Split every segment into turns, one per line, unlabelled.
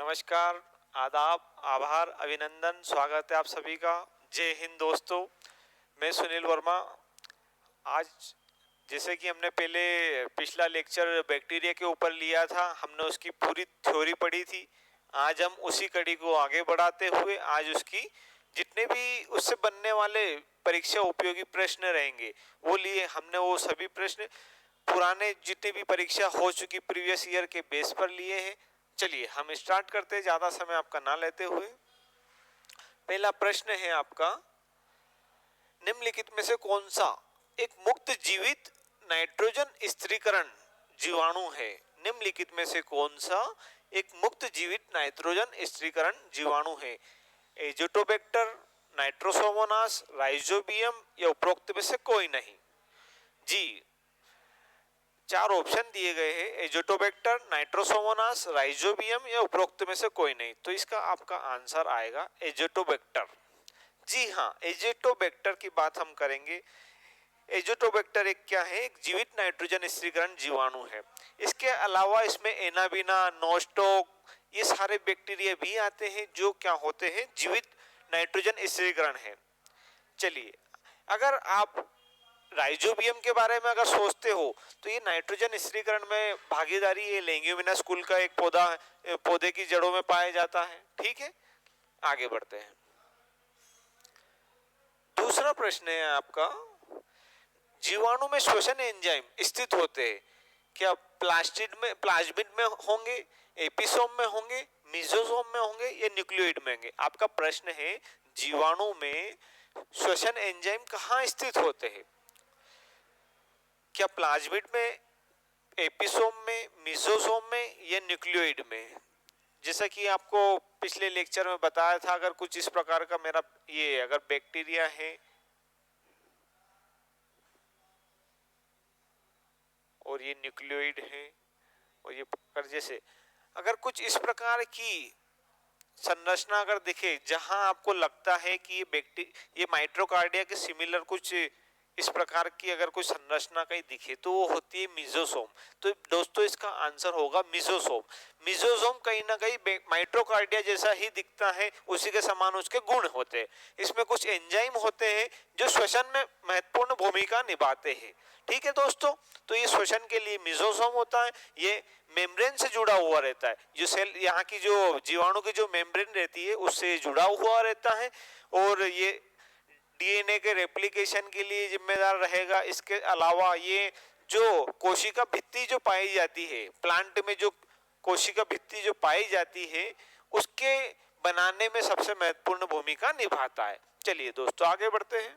नमस्कार, आदाब, आभार, अभिनंदन, स्वागत है आप सभी का। जय हिंद दोस्तों, मैं सुनील वर्मा। आज जैसे कि हमने पहले पिछला लेक्चर बैक्टीरिया के ऊपर लिया था, हमने उसकी पूरी थ्योरी पढ़ी थी। आज हम उसी कड़ी को आगे बढ़ाते हुए आज उसकी जितने भी उससे बनने वाले परीक्षा उपयोगी प्रश्न रहेंगे वो लिए हमने। वो सभी प्रश्न पुराने जितने भी परीक्षा हो चुकी प्रीवियस ईयर के बेस पर लिए हैं। चलिए हम स्टार्ट करते हैं ज्यादा समय आपका ना लेते हुए। पहला प्रश्न है आपका, निम्नलिखित में से कौन सा एक मुक्त जीवित नाइट्रोजन स्थिरीकरण जीवाणु है? निम्नलिखित में से कौन सा एक मुक्त जीवित नाइट्रोजन स्थिरीकरण जीवाणु है? एजोटोबैक्टर, नाइट्रोसोमोनास, राइजोबियम या उपरोक्त में से कोई नहीं? जी, चार ऑप्शन दिए गए हैं, एजोटोबैक्टर, नाइट्रोसोमोनास, राइजोबियम या उपरोक्त में से कोई नहीं। तो इसका आपका आंसर आएगा एजोटोबैक्टर। जी हाँ, एजोटोबैक्टर की बात हम करेंगे। एजोटोबैक्टर एक क्या है? एक जीवित नाइट्रोजन स्थिरीकरण जीवाणु है। इसके अलावा इसमें एनाबिना, नोस्टोक ये सारे बैक्टीरिया भी आते हैं जो क्या होते हैं? जीवित नाइट्रोजन स्थिरीकरण है। चलिए, अगर आप राइजोबियम के बारे में अगर सोचते हो तो ये नाइट्रोजन स्थिरीकरण में भागीदारी ये लेग्यूमिनस कुल का एक पौधे की जड़ों में पाया जाता है। ठीक है, आगे बढ़ते हैं। दूसरा प्रश्न है आपका, जीवाणु में श्वसन एंजाइम स्थित होते हैं क्या? प्लाज्मिड में होंगे, एपिसोम में होंगे, मेसोसोम में होंगे या न्यूक्लियोइड में होंगे? आपका प्रश्न है जीवाणु में श्वसन एंजाइम कहाँ स्थित होते हैं? क्या प्लाज्मिड में, एपिसोम में, मेसोसोम में या न्यूक्लियोइड में? जैसा कि आपको पिछले लेक्चर में बताया था, अगर कुछ इस प्रकार का मेरा ये अगर बैक्टीरिया है और ये न्यूक्लियोइड है और ये जैसे अगर कुछ इस प्रकार की संरचना अगर दिखे जहां आपको लगता है कि ये माइट्रोकार्डिया के सिमिलर कुछ इस प्रकार की अगर कोई संरचना कहीं दिखे तो वो होती है मेसोसोम। तो दोस्तों इसका आंसर होगा मेसोसोम। मेसोसोम कहीं ना कहीं माइट्रोकार्डिया जैसा ही दिखता है, उसी के समान उसके गुण होते हैं। इसमें कुछ एंजाइम होते हैं जो श्वसन में महत्वपूर्ण भूमिका निभाते हैं। ठीक है दोस्तों, तो ये श्वसन के लिए मेसोसोम होता है। ये मेम्ब्रेन से जुड़ा हुआ रहता है, जो सेल यहाँ की जो जीवाणु की जो मेम्ब्रेन रहती है उससे जुड़ा हुआ रहता है और ये डीएनए के रेप्लिकेशन के लिए जिम्मेदार रहेगा। इसके अलावा ये जो कोशिका भित्ति जो पाई जाती है, प्लांट में जो कोशिका भित्ति जो पाई जाती है उसके बनाने में सबसे महत्वपूर्ण भूमिका निभाता है। चलिए दोस्तों आगे बढ़ते हैं।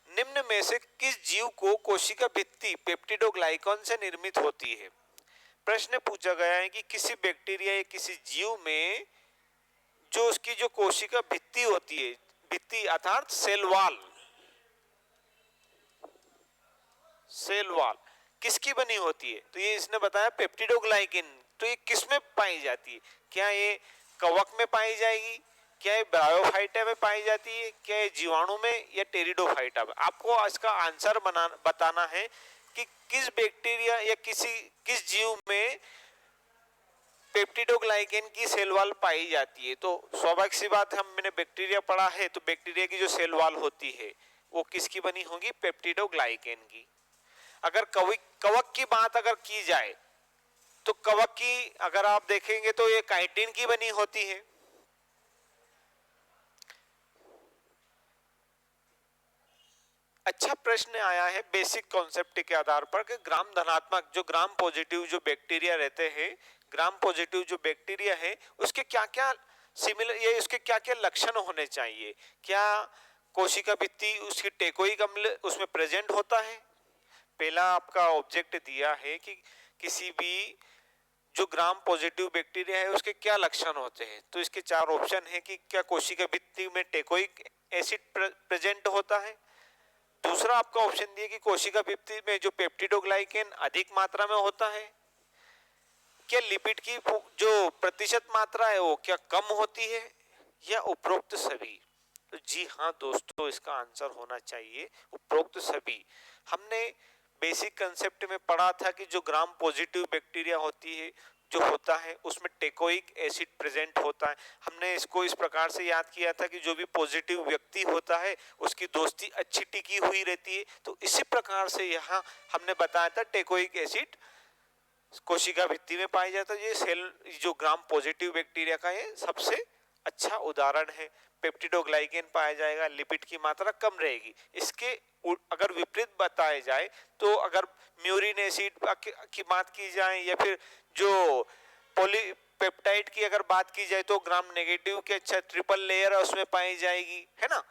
निम्न में से किस जीव को कोशिका भित्ति पेप्टिडोग्लाइकॉन से निर्मित होती है? प्रश्न पूछा गया है कि किसी बैक्टीरिया या किसी जीव में जो उसकी जो कोशिका भित्ति होती है, भित्ति अर्थात सेल वॉल किसकी बनी होती है? तो ये इसने बताया पेप्टिडोग्लाइकिन। तो ये किस में पाई जाती है? क्या ये कवक में पाई जाएगी, क्या ये ब्रायोफाइटा में पाई जाती है, क्या ये जीवाणु में या टेरिडोफाइटा में? आपको इसका आंसर बताना है कि किस बैक्टीरिया या किस जीव में पेप्टिडोग्लाइकेन की सेल वॉल पाई जाती है। तो स्वाभाविक सी बात है, हमने बैक्टीरिया पढ़ा है तो बैक्टीरिया की जो सेल वॉल होती है वो किसकी बनी होगी? पेप्टिडोग्लाइकेन की। अगर कवक की बात अगर की जाए तो कवक की अगर आप देखेंगे तो ये काइटिन की बनी होती है। अच्छा प्रश्न आया है बेसिक कॉन्सेप्ट के आधार पर कि ग्राम धनात्मक जो ग्राम पॉजिटिव जो बैक्टीरिया रहते हैं, ग्राम पॉजिटिव जो बैक्टीरिया है उसके क्या क्या सिमिलर ये उसके क्या क्या लक्षण होने चाहिए? क्या कोशिका भित्ति उसकी टेकोइक अम्ल उसमें प्रेजेंट होता है? पहला आपका ऑब्जेक्ट दिया है कि किसी भी जो ग्राम पॉजिटिव बैक्टीरिया है उसके क्या लक्षण होते हैं। तो इसके चार ऑप्शन है कि क्या कोशिका भित्ति में टेकोइक एसिड प्रेजेंट होता है। दूसरा आपका ऑप्शन दिया कि कोशिका भित्ति में जो पेप्टिडोग्लाइकेन अधिक मात्रा में होता है। क्या लिपिड की जो प्रतिशत मात्रा है वो क्या कम होती है, या उपरोक्त सभी? तो जी हाँ दोस्तों, इसका आंसर होना चाहिए उपरोक्त सभी। हमने बेसिक कंसेप्ट में पढ़ा था कि जो ग्राम पॉजिटिव बैक्टीरिया होती है जो होता है उसमें टेकोइक एसिड प्रेजेंट होता है। हमने इसको इस प्रकार से याद किया था कि जो भी पॉजिटिव व्यक्ति होता है उसकी दोस्ती अच्छी टिकी हुई रहती है। तो इसी प्रकार से यहाँ हमने बताया था टेकोइक एसिड कोशिका भित्ति में पाया जाता है। ये सेल जो ग्राम पॉजिटिव बैक्टीरिया का ये सबसे अच्छा उदाहरण है। पेप्टिडोग्लाइकेन पाया जाएगा, लिपिड की मात्रा कम रहेगी। इसके अगर विपरीत बताए जाए तो अगर म्यूरिन एसिड की बात की जाए या फिर जो पॉलीपेप्टाइड की अगर बात की जाए तो ग्राम नेगेटिव के अच्छा ट्रिपल लेयर है उसमें पाई जाएगी, है ना।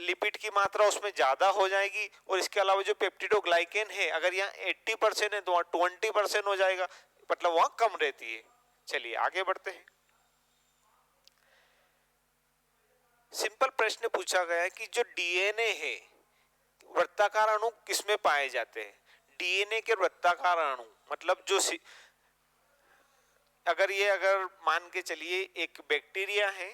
लिपिड की मात्रा उसमें ज्यादा हो जाएगी और इसके अलावा जो पेप्टिडोग्लाइकेन है अगर यहाँ 80% है तो वहाँ 20% हो जाएगा, मतलब वहाँ कम रहती है। चलिए आगे बढ़ते हैं। सिंपल प्रश्न पूछा गया है कि जो डीएनए है वृत्ताकार अणु किसमें पाए जाते हैं। डीएनए के वृत्ताकार अणु मतलब जो अगर मान के चलिए एक बैक्टीरिया है,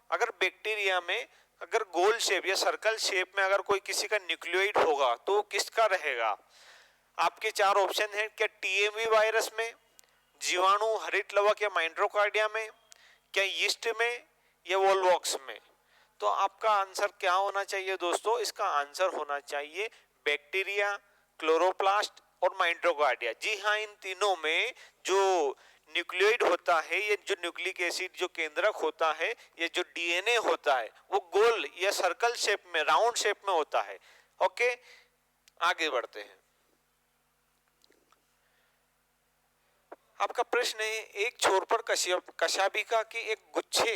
अगर बैक्टीरिया में अगर गोल शेप या सर्कल शेप में अगर कोई किसी का न्यूक्लियोइड होगा तो किसका रहेगा। आपके चार ऑप्शन हैं, क्या टीएमवी वायरस में, जीवाणु हरित लवक या माइटोकॉन्ड्रिया में, क्या यीस्ट में या वोल्वॉक्स में। तो आपका आंसर क्या होना चाहिए दोस्तों, इसका आंसर होना चाहिए बैक्टीरिया, क्लोरोप्लास्ट और माइटोकॉन्ड्रिया। जी हाँ, इन तीनों में जो न्यूक्लियोइड होता है, ये जो न्यूक्लिक एसिड जो केंद्रक होता है, ये जो डीएनए होता है वो गोल या सर्कल शेप में, राउंड शेप में होता है। ओके, आगे बढ़ते हैं। आपका प्रश्न है, एक छोर पर कशाभिका के एक गुच्छे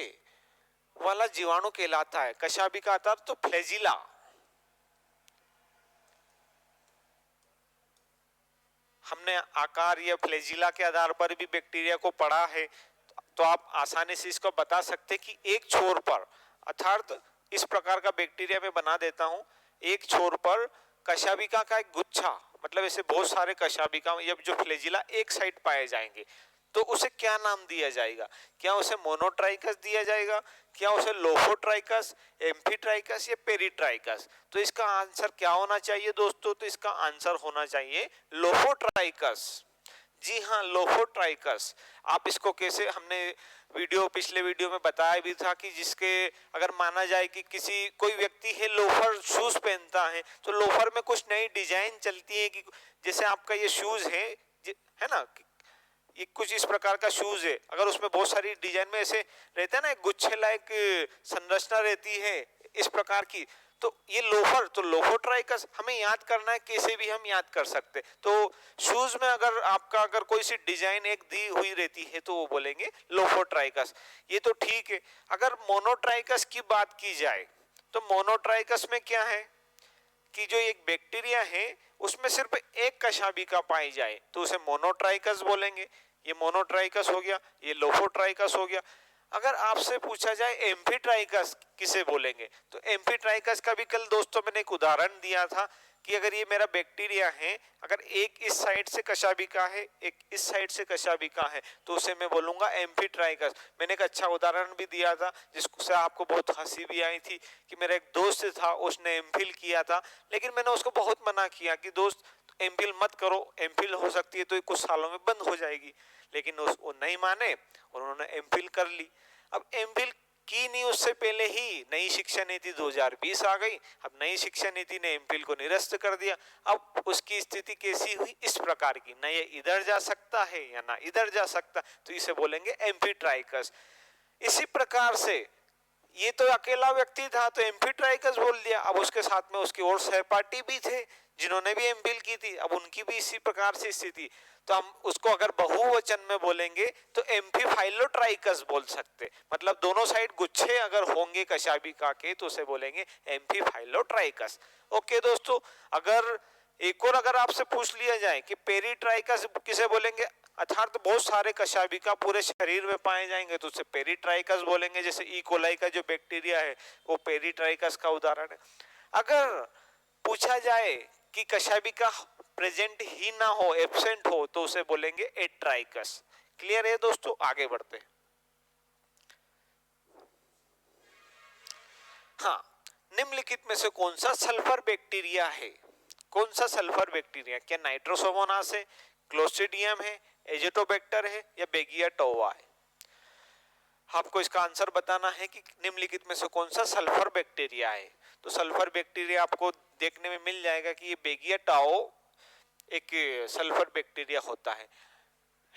वाला जीवाणु कहलाता है। कशाभिका अर्थ तो फ्लैजिला। हमने आकार या फ्लैजिला के आधार पर भी बैक्टीरिया को पढ़ा है, तो आप आसानी से इसको बता सकते कि एक छोर पर, अर्थात इस प्रकार का बैक्टीरिया मैं बना देता हूं, एक छोर पर कशाभिका का एक गुच्छा, मतलब ऐसे बहुत सारे कशाभिका या जो फ्लैजिला एक साइड पाए जाएंगे, तो उसे क्या नाम दिया जाएगा। क्या उसे मोनोट्राइकस दिया जाएगा, क्या उसे लोफोट्राइकस, एम्फीट्राइकस या पेरीट्राइकस। तो इसका आंसर क्या होना चाहिए दोस्तों, तो इसका आंसर होना चाहिए लोफोट्राइकस। जी हाँ, लोफोट्राइकस। आप इसको कैसे, हमने पिछले वीडियो में बताया भी था कि जिसके अगर माना जाए कि किसी कोई व्यक्ति है लोफर शूज पहनता है, तो लोफर में कुछ नई डिजाइन चलती है कि जैसे आपका ये शूज है ना, ये कुछ इस प्रकार का शूज है, अगर उसमें बहुत सारी डिजाइन में ऐसे रहता है ना, एक गुच्छे लायक संरचना रहती है इस प्रकार की, तो ये लोफर, तो लोफोट्राइकस हमें याद करना है, कैसे भी हम याद कर सकते। तो शूज में अगर आपका अगर कोई सी डिजाइन एक दी हुई रहती है तो वो बोलेंगे लोफोट्राइकस। ये तो ठीक है। अगर मोनोट्राइकस की बात की जाए तो मोनोट्राइकस में क्या है कि जो एक बैक्टीरिया है उसमें सिर्फ एक कशाभिका पाई जाए तो उसे मोनोट्राइकस बोलेंगे। ये मोनोट्राइकस हो गया, ये लोफोट्राइकस हो गया। अगर आपसे पूछा जाए एम्फीट्राइकस किसे बोलेंगे, तो एम्फीट्राइकस का भी कल दोस्तों मैंने एक उदाहरण दिया था कि अगर ये मेरा बैक्टीरिया है, अगर एक इस साइड से कशाभिका है, एक इस साइड से कशाभिका है, तो उसे मैं बोलूंगा एम्फीट्राइकस। मैंने एक अच्छा उदाहरण भी दिया था जिससे आपको बहुत हंसी भी आई थी कि मेरा एक दोस्त था, उसने एमफिल किया था, लेकिन मैंने उसको बहुत मना किया कि दोस्त एमफिल मत करो, एमफिल हो सकती है तो कुछ सालों में बंद हो जाएगी, लेकिन वो नहीं माने और उन्होंने एमफिल कर ली। अब एमफिल की नहीं, उससे पहले ही नई शिक्षा नीति 2020 आ गई। अब नई शिक्षा नीति ने एमफिल को निरस्त कर दिया। अब उसकी स्थिति कैसी हुई, इस प्रकार की, ना ये इधर जा सकता है या ना इधर जा सकता, तो इसे बोलेंगे एम्फीट्राइकस। इसी प्रकार से ये तो अकेला व्यक्ति था तो एम्फीट्राइकस बोल दिया, अब उसके साथ में उसके और सहपाठी भी थे जिन्होंने भी एमफिल की थी, अब उनकी भी इसी प्रकार से स्थिति, तो हम उसको अगर बहुवचन में बोलेंगे तो एम्फीफाइलोट्राइकस बोल सकते, मतलब दोनों साइड गुच्छे अगर होंगे कशाभिका के तो उसे बोलेंगे एम्फीफाइलोट्राइकस। ओके दोस्तों, अगर एक और अगर आपसे पूछ लिया जाए कि पेरीट्राइकस किसे बोलेंगे, अर्थात बहुत सारे कशाभिका पूरे शरीर में पाए जाएंगे तो उसे पेरीट्राइकस बोलेंगे। जैसे ई कोलाई का जो बैक्टीरिया है वो पेरीट्राइकस का उदाहरण है। अगर पूछा जाए कि कशाभिका प्रेजेंट ही ना हो, एब्सेंट हो, तो उसे बोलेंगे एट्राइकस। क्लियर है दोस्तों, आगे बढ़ते हैं। हाँ, निम्नलिखित में से कौन सा सल्फर बैक्टीरिया है। कौन सा सल्फर बैक्टीरिया, क्या नाइट्रोसोमोनास है, क्लोस्ट्रीडियम है, एजिटोबैक्टर है या बेगिया टोवा है? आपको इसका आंसर बताना है कि निम्नलिखित में से कौन सा सल्फर बैक्टीरिया है। तो सल्फर बैक्टीरिया आपको देखने में मिल जाएगा कि ये बेगिया टाओ एक सल्फर बैक्टीरिया होता है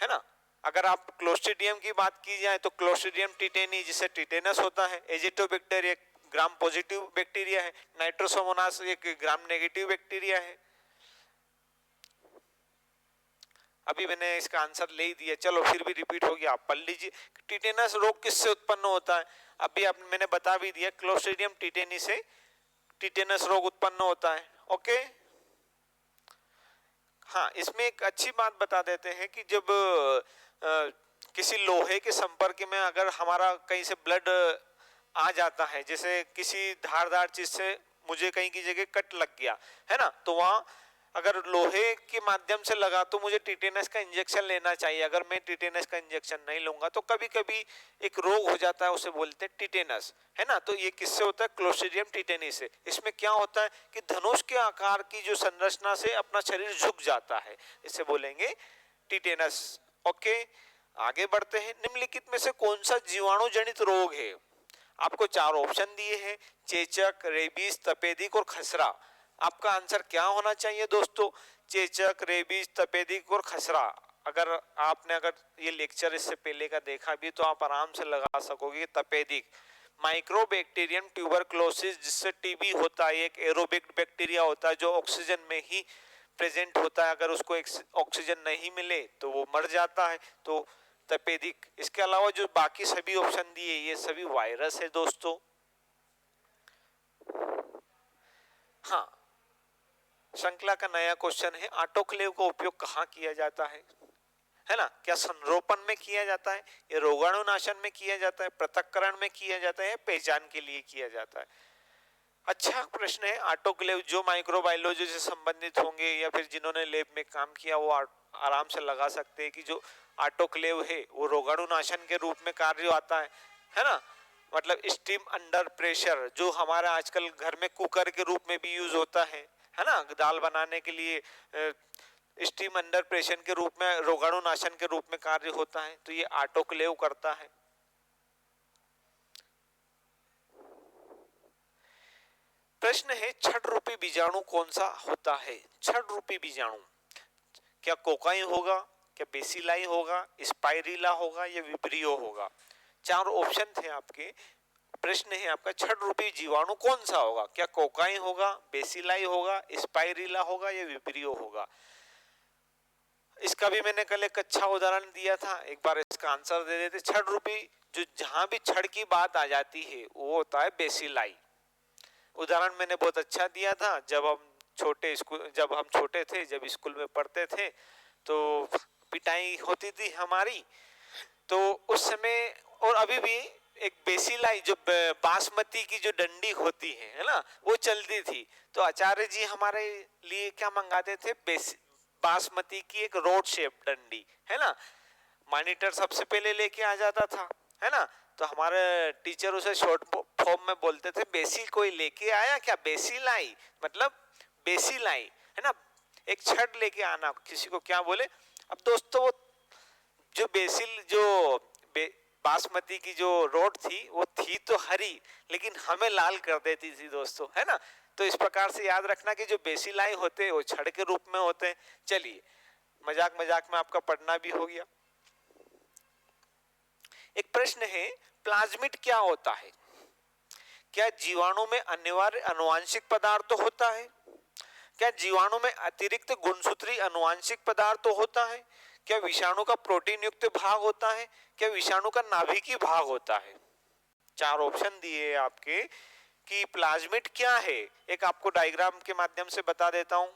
ना। अगर आप क्लोस्ट्रीडियम की बात की जाए तो क्लोस्ट्रीडियम टिटेनी, जिससे टिटेनस होता है, एजिटोबैक्टर एक ग्राम पॉजिटिव बैक्टीरिया है, नाइट्रोसोमोनास एक ग्राम नेगेटिव बैक्टीरिया है। अभी मैंने इसका आंसर ले ही दिया, चलो फिर भी रिपीट हो गया, आप पढ़ लीजिए। टिटेनस रोग किससे उत्पन्न होता है? अभी मैंने बता भी दिया, क्लोस्ट्रीडियम टिटेनी से टिटेनस रोग उत्पन्न होता है। ओके, हाँ, इसमें एक अच्छी बात बता देते हैं कि जब किसी लोहे के संपर्क में अगर हमारा कहीं से ब्लड आ जाता है, जैसे किसी धारदार चीज से मुझे कहीं की जगह कट लग गया है ना, तो वहां अगर लोहे के माध्यम से लगा तो मुझे टिटेनस का इंजेक्शन लेना चाहिए। अगर मैं टिटेनस का इंजेक्शन नहीं लूंगा तो कभी कभी एक रोग हो जाता है, उसे बोलते हैं टिटेनस, है ना। तो ये किससे होता है? क्लोस्ट्रीडियम टिटेनी से। इसमें क्या होता है कि धनुष के आकार की जो संरचना से अपना शरीर झुक जाता है, इसे बोलेंगे टिटेनस। ओके, आगे बढ़ते हैं। निम्नलिखित में से कौन सा जीवाणु जनित रोग है? आपको चार ऑप्शन दिए हैं, चेचक, रेबीज, तपेदिक और खसरा। आपका आंसर क्या होना चाहिए दोस्तों? चेचक, रेबीज, तपेदिक और खसरा। अगर आपने ये लेक्चर इससे पहले का देखा भी तो आप आराम से लगा सकोगे। तपेदिक माइक्रोबैक्टीरियम ट्यूबरक्लोसिस, जिससे टीबी होता है, एक एरोबिक बैक्टीरिया होता है जो ऑक्सीजन में ही प्रेजेंट होता है, अगर उसको ऑक्सीजन नहीं मिले तो वो मर जाता है, तो तपेदिक। इसके अलावा जो बाकी सभी ऑप्शन दिए ये सभी वायरस है दोस्तों। हाँ, श्रृंखला का नया क्वेश्चन है, ऑटोक्लेव का उपयोग कहाँ किया जाता है ना? क्या संरोपण में किया जाता है, या रोगाणुनाशन में किया जाता है, पृथक्करण में किया जाता है, पहचान के लिए किया जाता है? अच्छा प्रश्न है। ऑटोक्लेव जो माइक्रोबायोलॉजी से संबंधित होंगे या फिर जिन्होंने लैब में काम किया वो आराम से लगा सकते हैं कि जो ऑटोक्लेव है वो रोगाणुनाशन के रूप में कार्य आता है ना। मतलब स्टीम अंडर प्रेशर, जो हमारे आजकल घर में कुकर के रूप में भी यूज होता है ना, दाल बनाने के लिए स्टीम अंडर प्रेशर के रूप में रोगाणुनाशन के रूप में कार्य होता है, तो ये ऑटोक्लेव करता है। प्रश्न है, छड़ रूपी बीजाणु कौन सा होता है? छड़ रूपी बीजाणु क्या कोकाई होगा, क्या बेसिलाई होगा, स्पाइरिला होगा या विब्रियो होगा? चार ऑप्शन थे आपके। प्रश्न है आपका, छड़ रूपी जीवाणु कौन सा होगा? क्या कोकाई होगा, बेसिलाई होगा, स्पाइरिला होगा या विब्रियो होगा? इसका भी मैंने कल एक अच्छा उदाहरण दिया था, एक बार इसका आंसर दे देते। छड़ रूपी जो जहां भी छड़ की बात आ जाती है वो होता है बेसिलाई। उदाहरण मैंने बहुत अच्छा दिया था, जब हम छोटे थे, जब स्कूल में पढ़ते थे तो पिटाई होती थी हमारी, तो उस समय और अभी भी एक बेसिलाई जो बासमती की जो डंडी होती है ना, वो चलती थी। तो आचार्य जी हमारे लिए क्या मंगाते थे? बासमती की एक रोड शेप डंडी, है ना। मॉनिटर सबसे पहले लेके आ जाता था, है ना। तो हमारे टीचर उसे शॉर्ट फॉर्म में बोलते थे, बेसी कोई लेके आया क्या? बेसिलाई मतलब बेसिलाई, है ना, एक छड़ लेके आना, किसी को क्या बोले। अब दोस्तों वो जो बासमती की जो रोड थी वो थी तो हरी, लेकिन हमें लाल कर देती थी दोस्तों, है ना। तो इस प्रकार से याद रखना कि जो बेसिलाई होते हैं वो छड़ के रूप में होते हैं। चलिए, मजाक मजाक में आपका पढ़ना भी हो गया। एक प्रश्न है, प्लाज्मिड क्या होता है? क्या जीवाणु में अनिवार्य आनुवांशिक पदार्थ होता है? क्या जीवाणु में अतिरिक्त गुणसूत्री आनुवांशिक पदार्थ होता है? क्या विषाणु का प्रोटीन युक्त भाग होता है? क्या विषाणु का नाभिकीय भाग होता है? चार ऑप्शन दिए आपके कि प्लाज्मिड क्या है। एक आपको डायग्राम के माध्यम से बता देता हूं।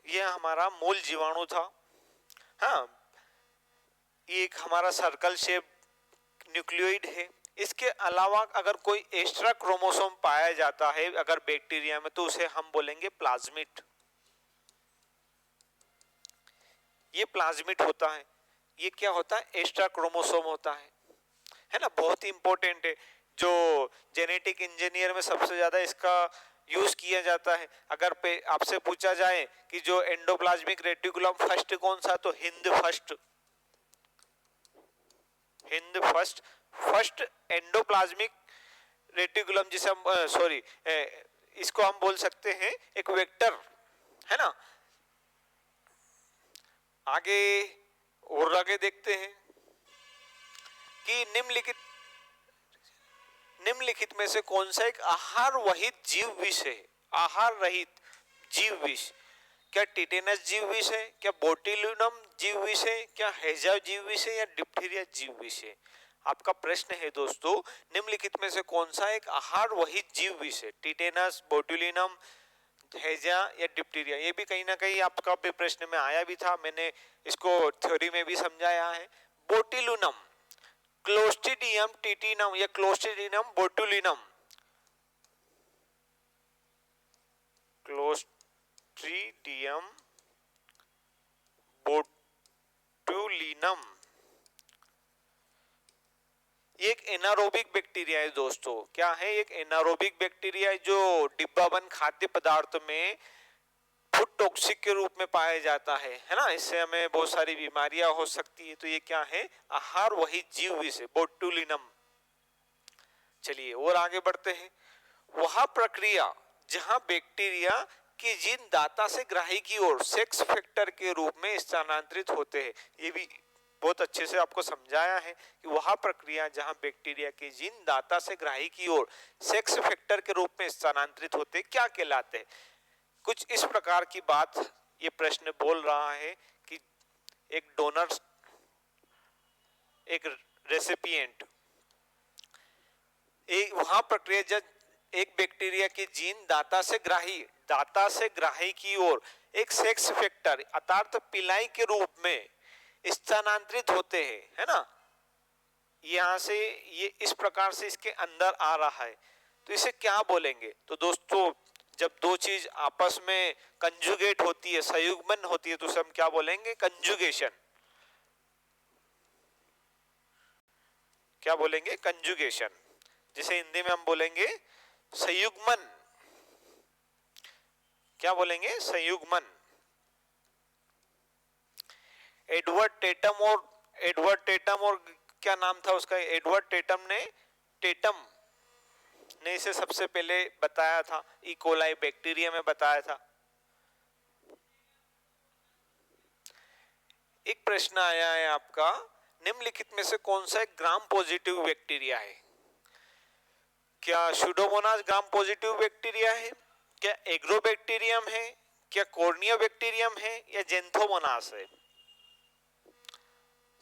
यह हमारा मूल जीवाणु था, हाँ, ये एक हमारा सर्कल शेप न्यूक्लियोइड है। इसके अलावा अगर कोई एक्स्ट्रा क्रोमोसोम पाया जाता है अगर बैक्टीरिया में, तो उसे हम बोलेंगे प्लाज्मिड। ये प्लाज्मिड होता है। ये क्या होता है? एक्स्ट्रा क्रोमोसोम होता है। है ना, बहुत ही इंपॉर्टेंट है, जो जेनेटिक इंजीनियर में सबसे ज्यादा इसका यूज किया जाता है। अगर आपसे पूछा जाए कि जो एंडोप्लाज्मिक रेटिकुलम फर्स्ट कौन सा, तो Hind first first endoplasmic reticulum, जिसे हम सॉरी इसको हम बोल सकते हैं एक वेक्टर, है ना। आगे देखते हैं कि निम्नलिखित में से कौन सा एक आहार रहित जीव विष है। आहार रहित जीव विष, क्या टिटेनस जीव विष है, क्या बोट्युलिनम जीव विष है, क्या हैजा जीव विष है, या डिप्थीरिया जीव विष है। आपका प्रश्न है दोस्तों, निम्नलिखित में से कौन सा एक आहार रहित जीव विष है। टिटेनस, बोट्युलिनम, हैजा या डिप्थीरिया। ये भी कहीं ना कहीं आपका भी प्रश्न में आया भी था, मैंने इसको थ्योरी में भी समझाया है। बोट्युलिनम, क्लोस्ट्रीडियम टिटिनम या क्लोस्ट्रीडियम बोट्युलिनम, क्लोस्ट्रीडियम बोट्युलिनम, एक एनारोबिक बैक्टीरिया है दोस्तों। क्या है? एक एनारोबिक बैक्टीरिया है जो डिब्बाबंद खाद्य पदार्थ में फूड टॉक्सिक के रूप में पाया जाता है ना। इससे हमें बहुत सारी बीमारियां हो सकती है। तो ये क्या है? आहार वही जीव विष है, बोट्युलिनम। चलिए और आगे बढ़ते हैं। वह प्रक्रिया जहां बैक्टीरिया के जीन दाता से ग्राही की ओर सेक्स फैक्टर के रूप में स्थानांतरित होते हैं। ये भी बहुत अच्छे से आपको समझाया है कि वह प्रक्रिया जहां बैक्टीरिया के जीन दाता से ग्राही की ओर सेक्स फैक्टर के रूप में स्थानांतरित होते क्या कहलाते हैं। कुछ इस प्रकार की बात ये प्रश्न बोल रहा है कि एक डोनर, एक रेसिपिएंट, एक वहां प्रक्रिया जब एक बैक्टीरिया के जीन दाता से ग्राही की ओर एक सेक्स फैक्टर अर्थात पिलाई के रूप में स्थानांतरित होते हैं, है ना। यहां से ये इस प्रकार से इसके अंदर आ रहा है, तो इसे क्या बोलेंगे? तो दोस्तों, जब दो चीज आपस में कंजुगेट होती है, संयुग्मन होती है, तो उसे हम क्या बोलेंगे? कंजुगेशन। क्या बोलेंगे? कंजुगेशन। जिसे हिंदी में हम बोलेंगे संयुग्मन। क्या बोलेंगे? संयुग्मन। एडवर्ड टेटम और क्या नाम था उसका? एडवर्ड टेटम ने इसे सबसे पहले बताया था, ई कोलाई बैक्टीरिया में बताया था। एक प्रश्न आया है आपका, निम्नलिखित में से कौन सा एक ग्राम पॉजिटिव बैक्टीरिया है? क्या सुडोमोनास ग्राम पॉजिटिव बैक्टीरिया है, क्या एग्रोबैक्टीरियम है, क्या कॉर्नियोबैक्टीरियम है, या जेंथोमोनास है?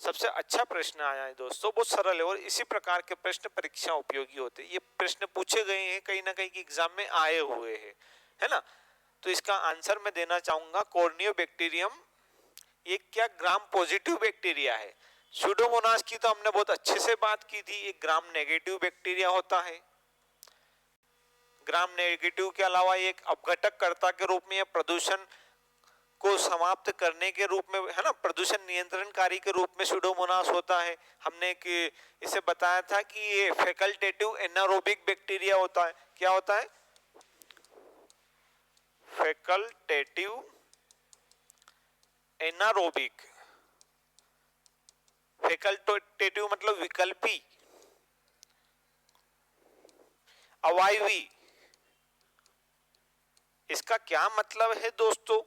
सबसे अच्छा प्रश्न आया है दोस्तों, बहुत सरल है और इसी प्रकार के प्रश्न परीक्षा उपयोगी होते हैं। ये प्रश्न पूछे गए हैं, कहीं ना कहीं एग्जाम में आए हुए हैं, है ना। तो इसका आंसर मैं देना चाहूंगा कॉर्नियोबैक्टीरियम। ये क्या ग्राम पॉजिटिव बैक्टीरिया है। सुडोमोनास की तो हमने बहुत अच्छे से बात की थी, एक ग्राम नेगेटिव बैक्टीरिया होता है। ग्राम नेगेटिव के अलावा एक अपघटक कर्ता के रूप में, प्रदूषण को समाप्त करने के रूप में, है ना, प्रदूषण नियंत्रणकारी के रूप में सुडोमोनास होता है। हमने इसे बताया था कि ये फैकल्टेटिव एनारोबिक बैक्टीरिया होता है। क्या होता है? Facultative anaerobic. फैकल्टेटिव मतलब विकल्पी, अवायवी। इसका क्या मतलब है दोस्तों?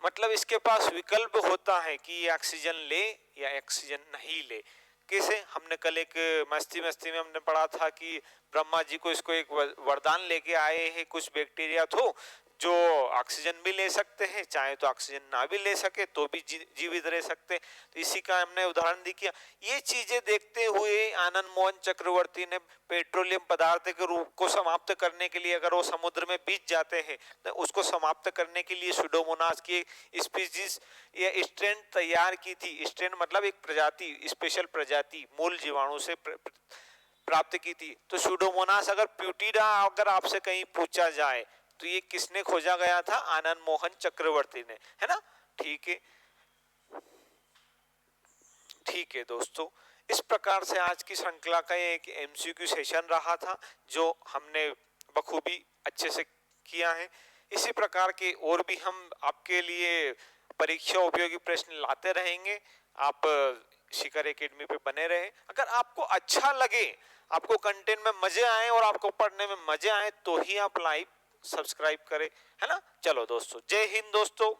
मतलब इसके पास विकल्प होता है कि ये ऑक्सीजन ले या ऑक्सीजन नहीं ले। कैसे? हमने कल एक मस्ती में हमने पढ़ा था कि ब्रह्मा जी को इसको एक वरदान लेके आए हैं, कुछ बैक्टीरिया तो जो ऑक्सीजन भी ले सकते हैं, चाहे तो ऑक्सीजन ना भी ले सके तो भी जीवित रह सकते। तो इसी का हमने उदाहरण दिया। ये चीजें देखते हुए आनंद मोहन चक्रवर्ती ने पेट्रोलियम पदार्थ के रूप को समाप्त करने के लिए, अगर वो समुद्र में बीत जाते हैं तो उसको समाप्त करने के लिए सुडोमोनास की स्पीशीज या स्ट्रेन तैयार की थी। स्ट्रेन मतलब एक प्रजाति, स्पेशल प्रजाति मूल जीवाणु से प्राप्त की थी। तो सुडोमोनास अगर प्यूटिडा अगर आपसे कहीं पूछा जाए तो ये किसने खोजा गया था? आनंद मोहन चक्रवर्ती ने, है ना। ठीक है दोस्तों, इस प्रकार से आज की श्रृंखला का एक एमसीक्यू सेशन रहा था जो हमने बखूबी अच्छे से किया है। इसी प्रकार के और भी हम आपके लिए परीक्षा उपयोगी प्रश्न लाते रहेंगे। आप शिखर एकेडमी पे बने रहे। अगर आपको अच्छा लगे, आपको कंटेंट में मजे आए और आपको पढ़ने में मजे आए तो ही आप लाइव सब्सक्राइब करें, है ना। चलो दोस्तों, जय हिंद दोस्तों।